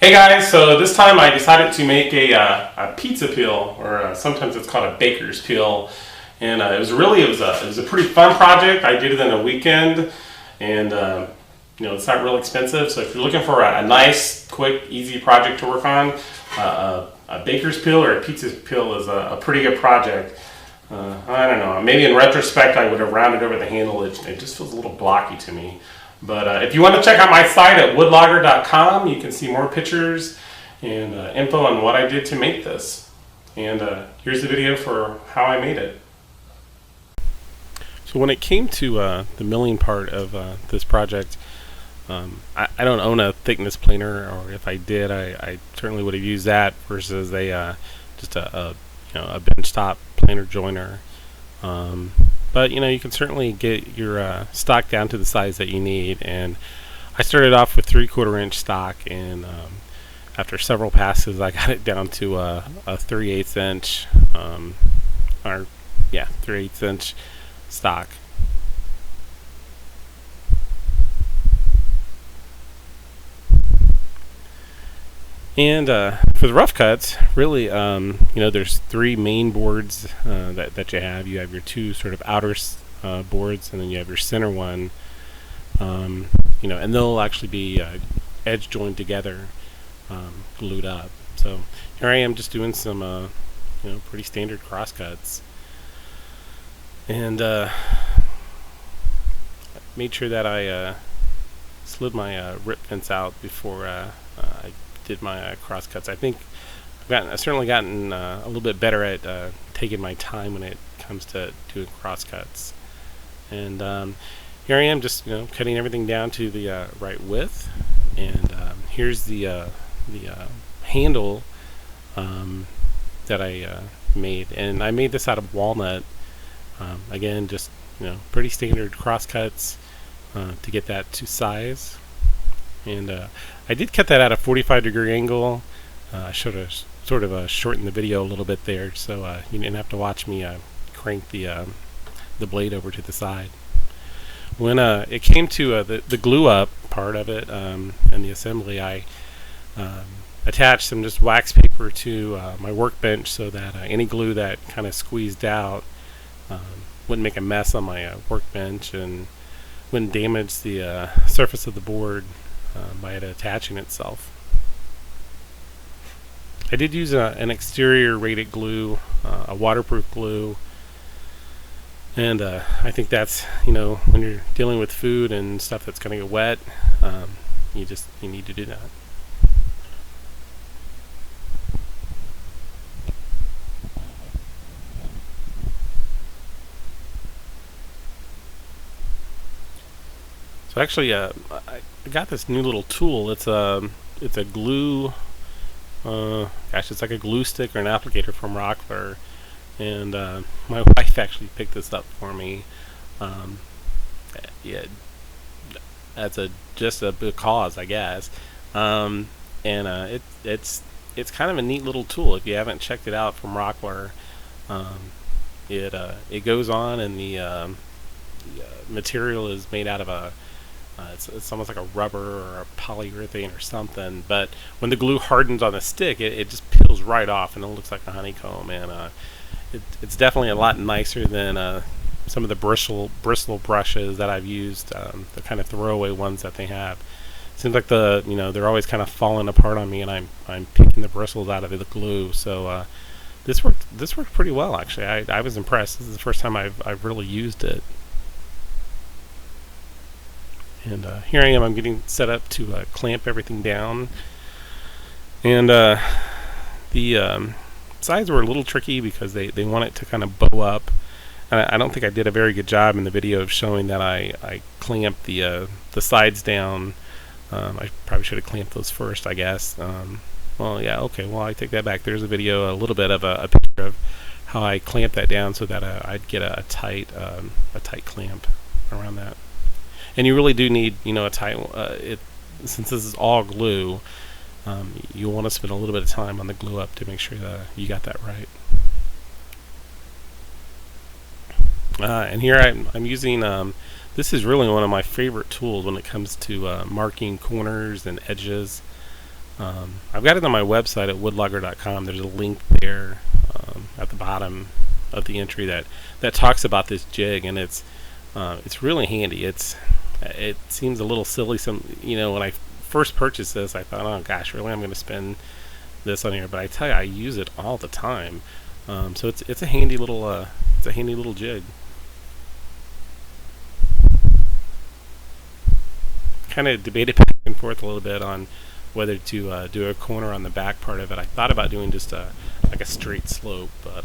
Hey guys, so this time I decided to make a pizza peel, or sometimes it's called a baker's peel, and it was a pretty fun project. I did it in a weekend, and it's not real expensive. So if you're looking for a nice, quick, easy project to work on, a baker's peel or a pizza peel is a pretty good project. I don't know. Maybe in retrospect I would have rounded over the handle. It just feels a little blocky to me. But if you want to check out my site at woodlogger.com, you can see more pictures and info on what I did to make this. And here's the video for how I made it. So when it came to the milling part of this project, I don't own a thickness planer, or if I did, I certainly would have used that versus just a bench top planer joiner. But you can certainly get your stock down to the size that you need, and I started off with 3/4 inch stock, and after several passes I got it down to a 3/8 inch 3/8 inch stock. And for the rough cuts, really, there's three main boards that you have. You have your two sort of outer boards, and then you have your center one. And they'll actually be edge joined together, glued up. So here I am just doing some, pretty standard cross cuts, and made sure that I slid my rip fence out before I did my cross cuts. I think I've certainly gotten a little bit better at taking my time when it comes to doing cross cuts. And here I am, just cutting everything down to the right width. And here's the handle that I made, and I made this out of walnut. Again, just pretty standard cross cuts to get that to size. And I did cut that at a 45-degree angle. I should have sort of shortened the video a little bit there, so you didn't have to watch me crank the blade over to the side. When it came to the glue up part of it and the assembly, I attached some just wax paper to my workbench so that any glue that kind of squeezed out wouldn't make a mess on my workbench and wouldn't damage the surface of the board by it attaching itself. I did use an exterior rated glue, a waterproof glue, and I think that's, when you're dealing with food and stuff that's going to get wet, you need to do that. So actually, I got this new little tool. It's a glue. It's like a glue stick or an applicator from Rockler, and my wife actually picked this up for me. That's just a because, I guess. It's kind of a neat little tool. If you haven't checked it out from Rockler, it goes on, and the material is made out of it's almost like a rubber or a polyurethane or something, but when the glue hardens on the stick, it just peels right off, and it looks like a honeycomb. And it's definitely a lot nicer than some of the bristle brushes that I've used, the kind of throwaway ones that they have. Seems like they're always kind of falling apart on me, and I'm picking the bristles out of the glue. So this worked pretty well, actually. I was impressed. This is the first time I've really used it. And here I am. I'm getting set up to clamp everything down. And the sides were a little tricky because they want it to kind of bow up. And I don't think I did a very good job in the video of showing that I clamped the sides down. I probably should have clamped those first, I guess. I take that back. There's a video, a little bit of a picture of how I clamped that down so that I'd get a tight clamp around that. And you really do need, a tight, since this is all glue, you want to spend a little bit of time on the glue up to make sure that you got that right. And here I'm using, this is really one of my favorite tools when it comes to marking corners and edges. I've got it on my website at woodlogger.com. There's a link there at the bottom of the entry that talks about this jig, and it's really handy. It seems a little silly. When I first purchased this, I thought, oh gosh, really, I'm going to spend this on here. But I tell you, I use it all the time. So it's a handy little jig. Kind of debated back and forth a little bit on whether to do a corner on the back part of it. I thought about doing just like a straight slope, but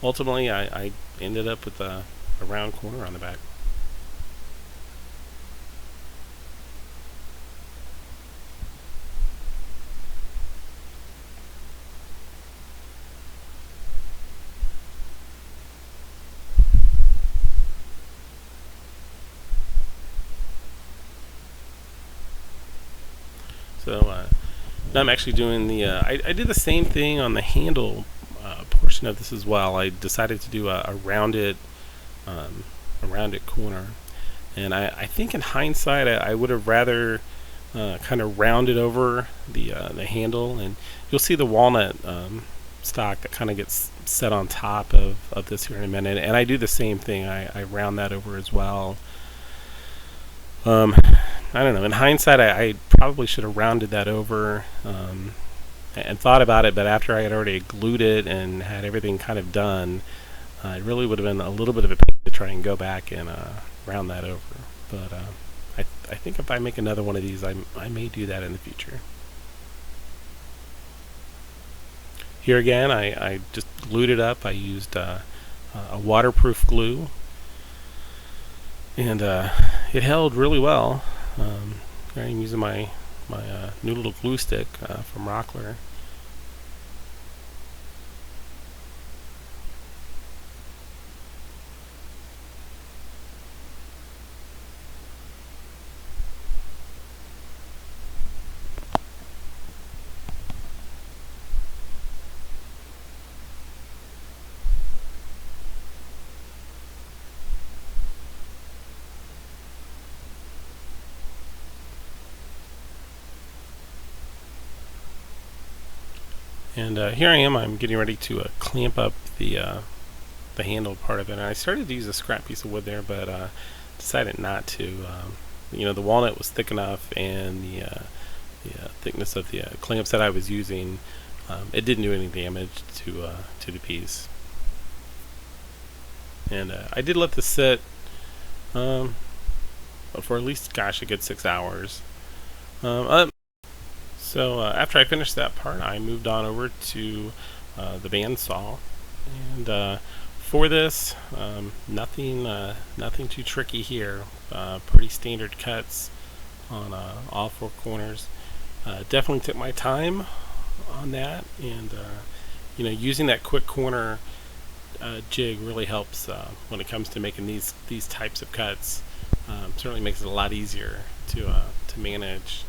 ultimately I ended up with a round corner on the back. So now I'm actually doing I did the same thing on the handle portion of this as well. I decided to do a rounded corner, and I think in hindsight I would have rather kind of rounded over the handle, and you'll see the walnut stock that kind of gets set on top of this here in a minute, and I do the same thing. I round that over as well. I don't know. In hindsight, I probably should have rounded that over and thought about it, but after I had already glued it and had everything kind of done, it really would have been a little bit of a pain to try and go back and round that over. But I think if I make another one of these, I may do that in the future. Here again, I just glued it up. I used a waterproof glue, and it held really well. I'm using my new little glue stick from Rockler. And here I am. I'm getting ready to clamp up the handle part of it. And I started to use a scrap piece of wood there, but decided not to. The walnut was thick enough, and the thickness of the clamps that I was using, it didn't do any damage to the piece. And I did let this sit for at least, gosh, a good 6 hours. So after I finished that part, I moved on over to the bandsaw, and for this, nothing too tricky here. Pretty standard cuts on all four corners. Definitely took my time on that, and using that quick corner jig really helps when it comes to making these types of cuts. Certainly makes it a lot easier to manage.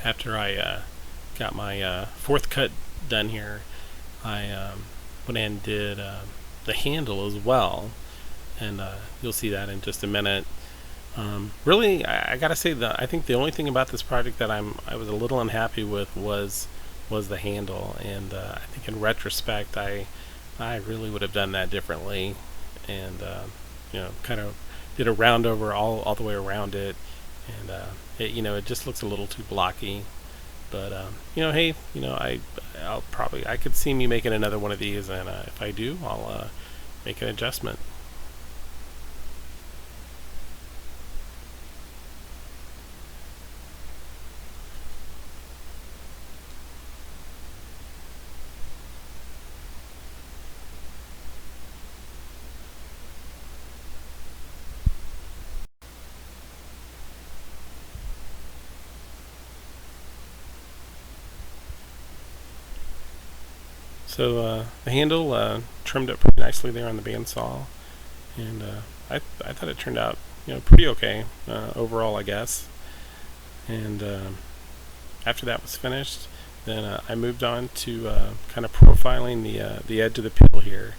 After I got my fourth cut done here, I went and did the handle as well, and you'll see that in just a minute. Really, I gotta say that I think the only thing about this project that I was a little unhappy with was the handle, and I think in retrospect I really would have done that differently, and kind of did a round over all the way around it, and it just looks a little too blocky. But hey, I could see me making another one of these, and if I do, I'll make an adjustment. So the handle trimmed up pretty nicely there on the bandsaw, and I thought it turned out pretty okay overall, I guess. And after that was finished, then I moved on to kind of profiling the edge of the peel here.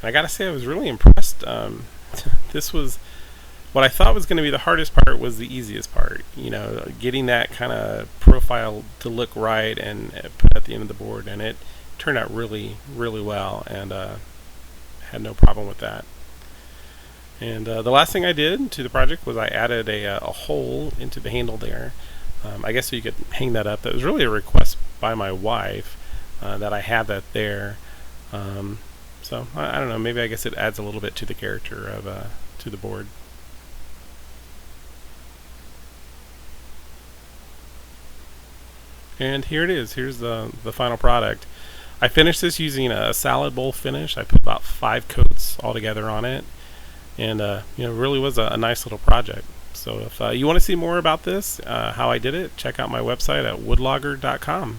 And I gotta say, I was really impressed. This was what I thought was going to be the hardest part was the easiest part. Getting that kind of profile to look right and put at the end of the board, and it turned out really, really well, and had no problem with that. And the last thing I did to the project was I added a hole into the handle there. I guess so you could hang that up. That was really a request by my wife that I have that there. So I don't know. Maybe I guess it adds a little bit to the character of to the board. And here it is. Here's the final product. I finished this using a salad bowl finish. I put about 5 coats all together on it, and really was a nice little project. So if you want to see more about this, how I did it, check out my website at woodlogger.com.